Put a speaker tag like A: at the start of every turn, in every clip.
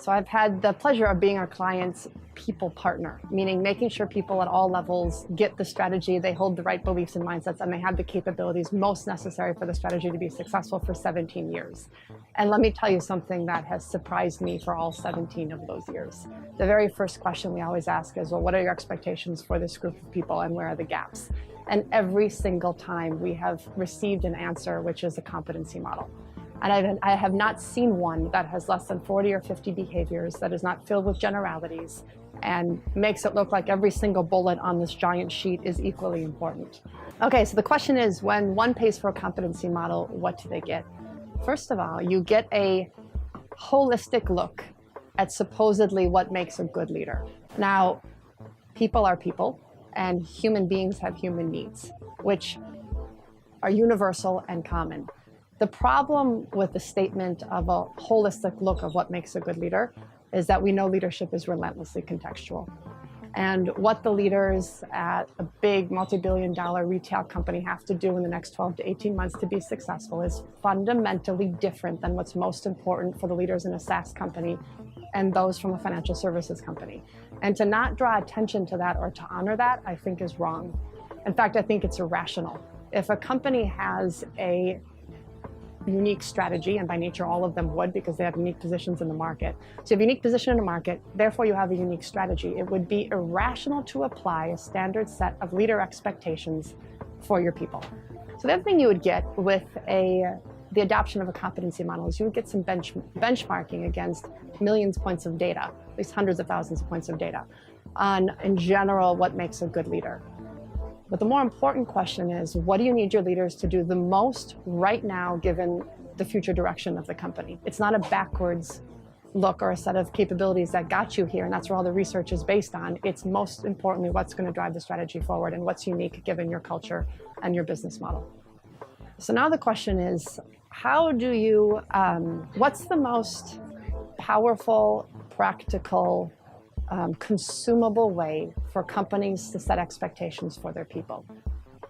A: So I've had the pleasure of being our client's people partner, meaning making sure people at all levels get the strategy, they hold the right beliefs and mindsets, and they have the capabilities most necessary for the strategy to be successful for 17 years. And let me tell you something that has surprised me for all 17 of those years. The very first question we always ask is, well, what are your expectations for this group of people and where are the gaps? And every single time we have received an answer, which is a competency model. And I have not seen one that has less than 40 or 50 behaviors, that is not filled with generalities, and makes it look like every single bullet on this giant sheet is equally important. Okay, so the question is, when one pays for a competency model, what do they get? First of all, you get a holistic look at supposedly what makes a good leader. Now, people are people, and human beings have human needs, which are universal and common. The problem with the statement of a holistic look of what makes a good leader is that we know leadership is relentlessly contextual. And what the leaders at a big multi-billion-dollar retail company have to do in the next 12 to 18 months to be successful is fundamentally different than what's most important for the leaders in a SaaS company and those from a financial services company. And to not draw attention to that or to honor that, I think is wrong. In fact, I think it's irrational. If a company has a unique strategy, and by nature all of them would because they have unique positions in the market. So you have a unique position in the market, therefore you have a unique strategy. It would be irrational to apply a standard set of leader expectations for your people. So the other thing you would get with the adoption of a competency model is you would get some benchmarking against millions of points of data, at least hundreds of thousands of points of data, on, in general, what makes a good leader. But the more important question is, what do you need your leaders to do the most right now, given the future direction of the company? It's not a backwards look or a set of capabilities that got you here, and that's where all the research is based on. It's most importantly what's going to drive the strategy forward and what's unique given your culture and your business model. So now the question is, how do you, what's the most powerful, practical, consumable way for companies to set expectations for their people?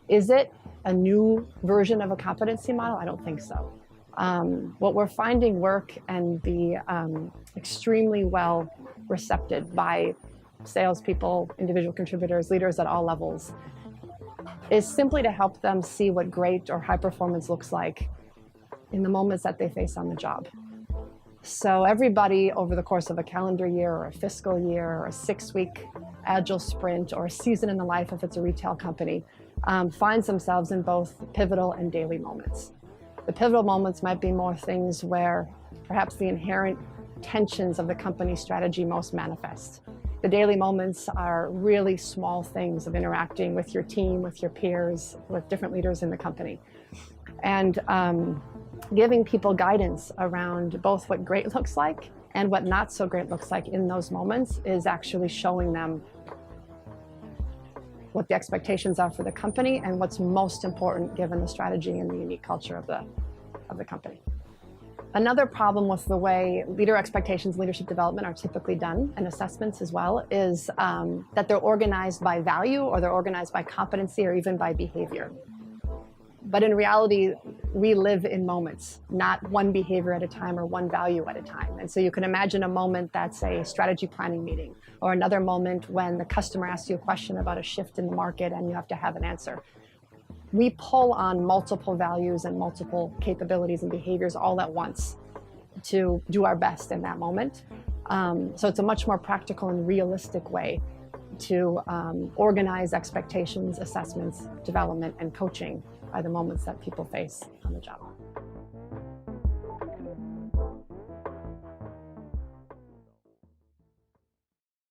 A: Is it a new version of a competency model? I don't think so. What we're finding work and be extremely well received by salespeople, individual contributors, leaders at all levels, is simply to help them see what great or high performance looks like in the moments that they face on the job. So everybody over the course of a calendar year or a fiscal year or a 6-week agile sprint or a season in the life if it's a retail company finds themselves in both pivotal and daily moments. The pivotal moments might be more things where perhaps the inherent tensions of the company strategy most manifest. The daily moments are really small things of interacting with your team, with your peers, with different leaders in the company. And giving people guidance around both what great looks like and what not so great looks like in those moments is actually showing them what the expectations are for the company and what's most important given the strategy and the unique culture of the company. Another problem with the way leader expectations, leadership development are typically done, and assessments as well, is that they're organized by value or they're organized by competency or even by behavior. But in reality, we live in moments, not one behavior at a time or one value at a time. And so you can imagine a moment that's a strategy planning meeting, or another moment when the customer asks you a question about a shift in the market and you have to have an answer. We pull on multiple values and multiple capabilities and behaviors all at once to do our best in that moment. So it's a much more practical and realistic way to organize expectations, assessments, development, and coaching are the moments that people face on the job.